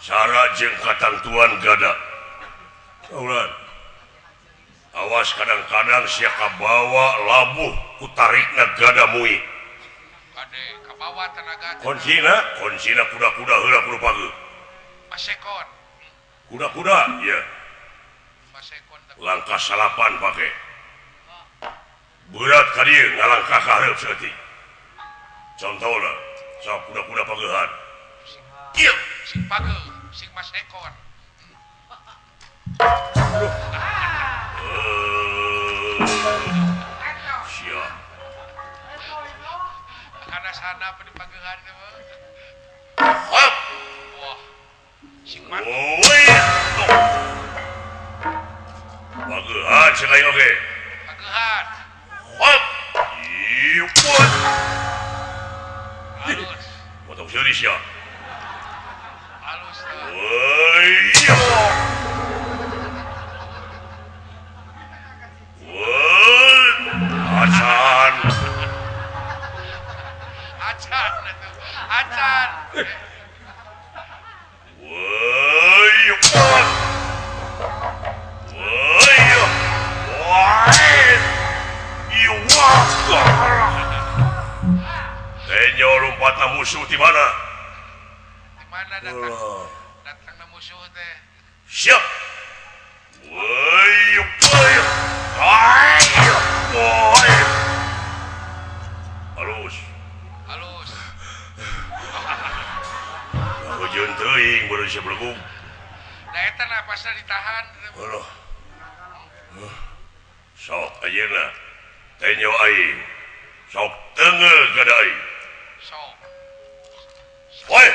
cara jeung katangtuan gada awas kadang-kadang siaka bawa labuh kutarikna gada mui konsina kuda-kuda heula kudu pageu kuda-kuda ya langkah salapan pake berat ka dieu ngalangkah ka hareup seutik contohna sok kuda-kuda pageuhan ieu sing pageu sing mas ekor siap kana sana apa di pageuhan teh hop wah sing man pageuhan sing lain oge pageuhan hop ieu pun halus potong seuri sia halus teh iya acan lompatna musuh di mana? Di mana datangna musuh teh? Siap. Halus. Hujan teuing baru bisa belegum. Da eta napasna ditahan. Aduh. Sok ayeuna teh nyawa aing. Sok teungel gada aing. Sok. Woi.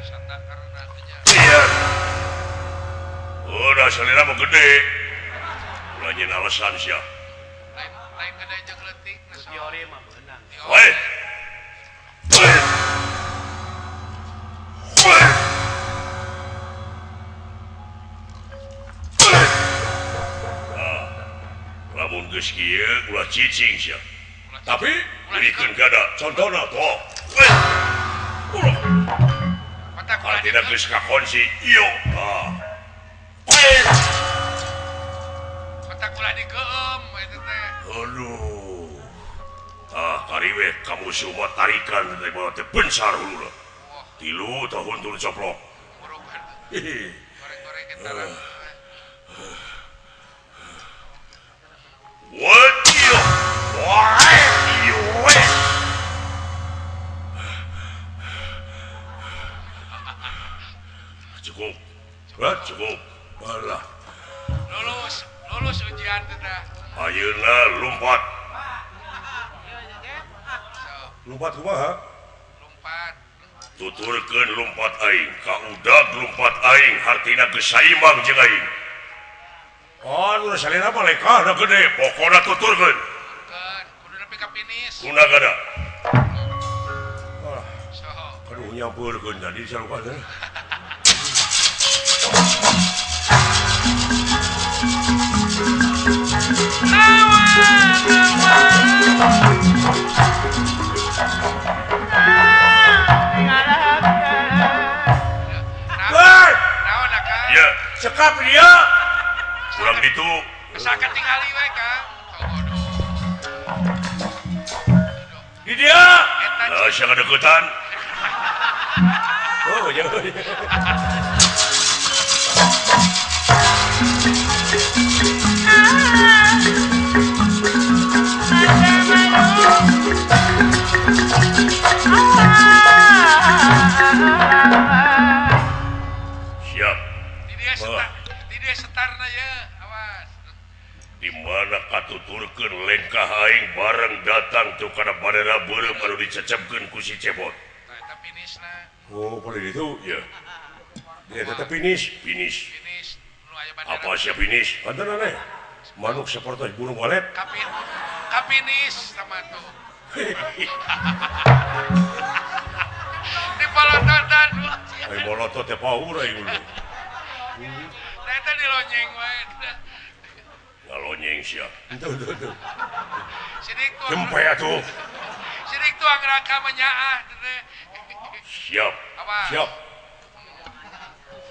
Satakarna teh nya. Iya. Udah salira mah gede. Ulah nyeun alasan sia. Lain gede jeung leutik na teori mah beunang. Woi. Woi. Woi. Lamun geus kieu ulah cicing sia. Tapi beurekeun gada contohna toh. Woi. Ulah. Artina geus kakonsi ieu. Woi. Matak ulah digeum eta teh. Aduh. Kariwe kamu semua tarikan dari bawah teh bencar hulu. Tilu tahun dulu coplok. Borokan. Goreng-goreng kita. Wadio. Wadio. Cukup. Cukup. Alah. Lulus ujian teh dah. Ayeuna lompat. Lompat kumaha? Lompat. Tuturkeun lompat aing, kaudag lompat aing, hartina geus saimbang jeung aing. Nu salena mah lekahna gede, pokona tuturkeun. Kan, kudu nepi ka finish. Kuna gada. Soho. Aduh nyampeurkeun tadi salukan teh. Ya, cekap dia. Kurang gitu. Asa katingali we, Kang. Di dia. Sia ngadeukeutan. Oh, jangan. Siap. Di dia setarna ya, awas. Di mana katuturkeun lengkah aing bareng datang tuh kana badana beureum anu dicecepkeun ku si Cepot. Eta finishna. Oh, pada itu ya. Dia tetap finish. Finish. Nu aya bandara. Apa sih finish? Ada nane. Manuk seperti burung walet. Ka finish sama tuh. Di palototan. Ai molotot teh paur aing dulu. Nah eta dilonyeng we. Ngalonyeng sia. Tuh. Sidik tuh. Jempe atuh. Sidik gitu angraka menyaah siap apa siap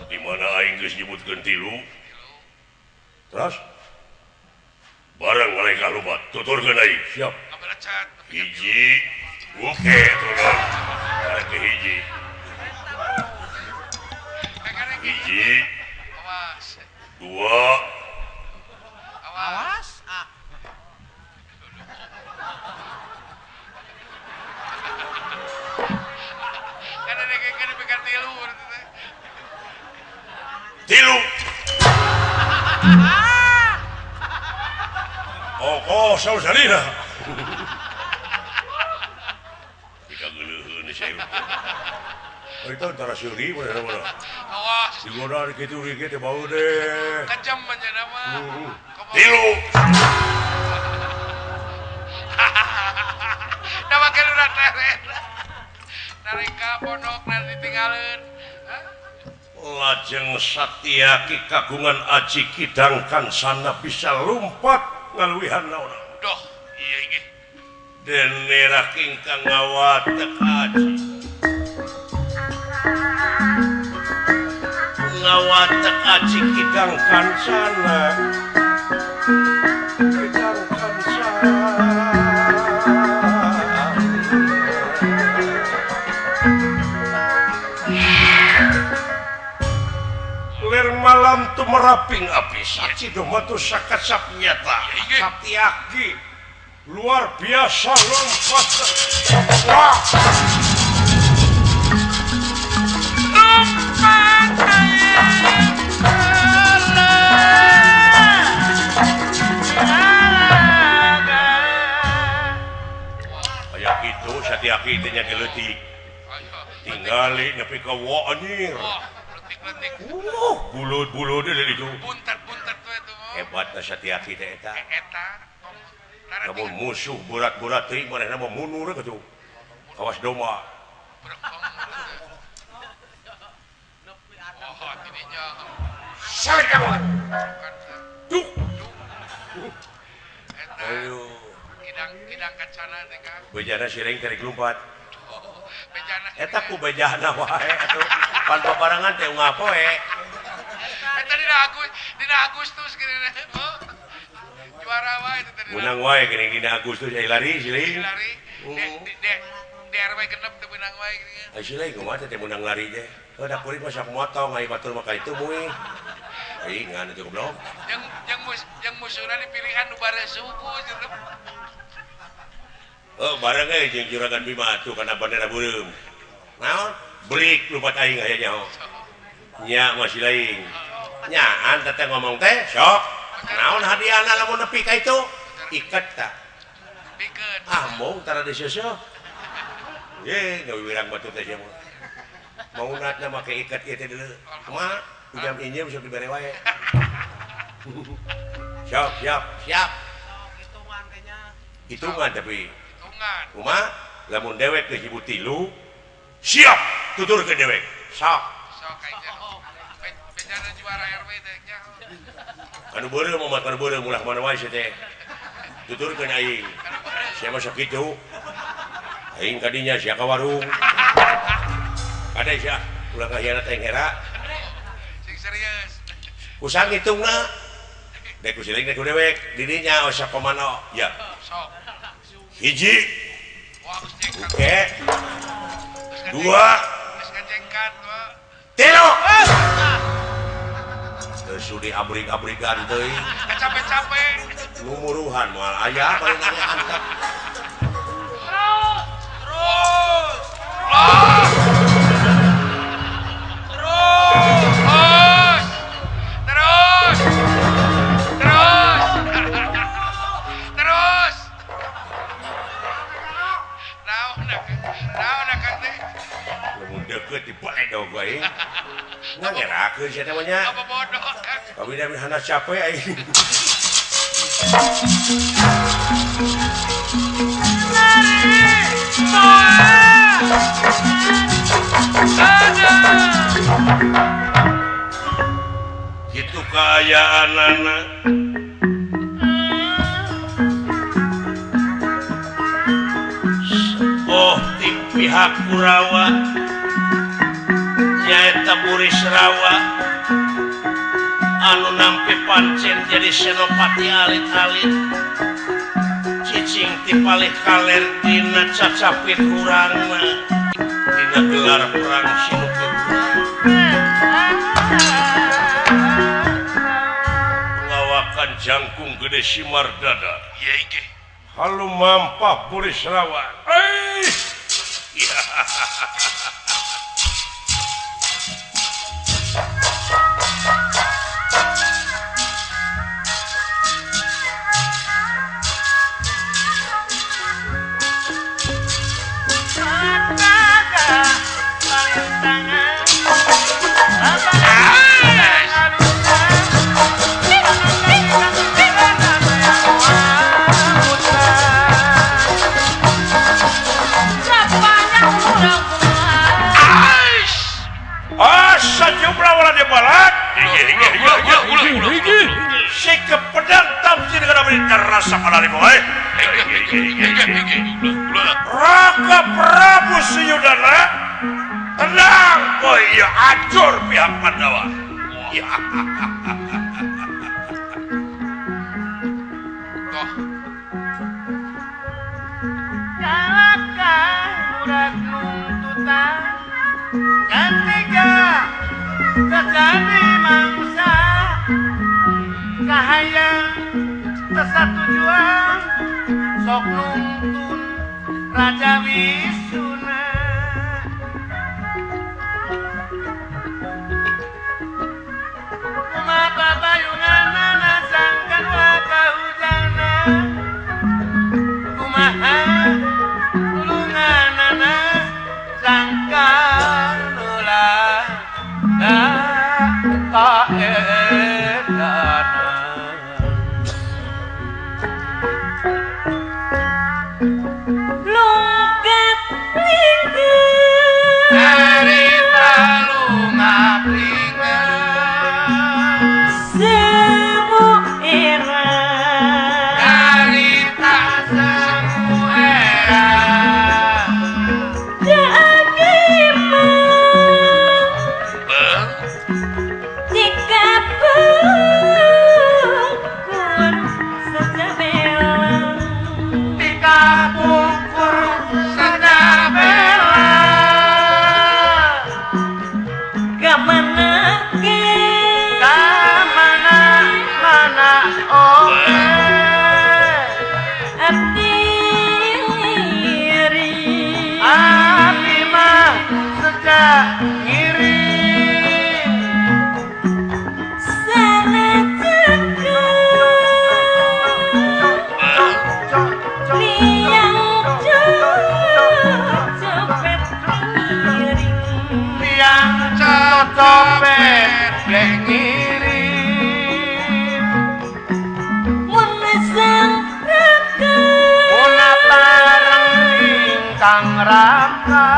di mana aing geus nyebutkeun tilu terus barang mereka lupa tuturkeun aing siap ngabelecat hiji oke turun ke hiji hiji awas dua awas kan ada kayak pegang tilu tilu oh sausalina kita geuleuheun saya itu antara syuri mana awas digoda kitu kitu teh bau deh kejam aja nama tilu nama kan udah teret narika pondok nanti tinggalin lajeng Satyaki kagungan aji kidangkan sana bisa lompat ngaluihan naon doh iya ini dan nerah kingkang ngawatek aji ngawatek aji kidangkan sana kidangkan sana ler malam tu meraping api saci domatu sakat sapnyata Satyaki luar biasa lompat wah kayak gitu Satyaki tanya geleutik tinggali nepi ka wa anjir letik-letik bulut-bulut dari itu puntet-puntet tuh itu hebatna Satyaki teh eta eta namun musuh berat-berat teh manehna mah mundur ka tuh kawas doma oh tidinya salek kamu tuh eta ayo kidang kacana teh kan bejana sireng tarik lompat bejana eta ku bejana wae atuh pan paparangan teh ngapoe eta dina Agustus kira juara wae itu tadi menang wae geuning dina Agustus ai lari siling lari di RW genep teh menang wae gini ai siling kumaha teh menang lari teh da kuring masak motong ai batur mah itu mui ai ngan itu goblok yang musuhna dipilihan nu bare suku gitu oh bareng euy jeung juragan Bima tuh kana bandara Bureum naon belik lupa aing aya nyaho nya masih lain nyaan teh ngomong teh sok naon hadiahna lamun nepi ka itu iket tah pikeun mung tara di seuseuk ye gawe wirang batu teh sia mah maunatna make iket ieu teh deuleu kumaha pinjam injem sok dibere wae siap hitungan kayaknya hitungan tapi hitungan kumaha lamun dewek geus ibu tilu siap tuturkeun dewek sok kayaknya bejana juara RW teh nya kanu beureum mah kanu beureum ulah mana wae sia teh tuturkeun aing sia mah sok kitu aing kadinya sia ka warung ada sia ulah ngahianat aing hera sing serius kusang hitungna dek kusiling dek dewek didinya osa komano ya sok hiji wah jengkat oke dua geus ngajengkan tuh tilu sudi abrig-abrigan teuing capek-capek numuruhan moal aya bari nanya antep terus naon kan teh lamun deukeut di baledog wae ngangerakeun sia teh mah nya apa bodoh kan kabina-bina capek aing gitu kaayaanana Kurawa nyaeta Buris Rawa anu nampi pancen jadi senopati alit-alit cicing tipalih kaler dina cacapit urangna dina gelar perang Sinupit lawakan jangkung gede Simar Dada iya iki halu mampah Buris Rawa si kepedang tamsi dengan berita rasa kalali boy Raka Prabu Suyudana tenang boy ya hancur pihak Pandawa toh Kalahkan murag nuntutan ketika terjadi mangsa kahayang kesatujuan sok nuntun Raja Wisuna mata bayunganana sangkan waka hujana kumaha tulunganana sangkan ulah kaedana Lungkat tinggi cerita lunga pringan semu era cerita semu era Jaagimang bang jika pungkur sejabelang tika pungkur sedabela kemana ke kamana mana oke abdi iri api mah sejak ngirim sana jaga liang copet iri yang cocopet blek ngirim menesang raka Muna parang ingkang raka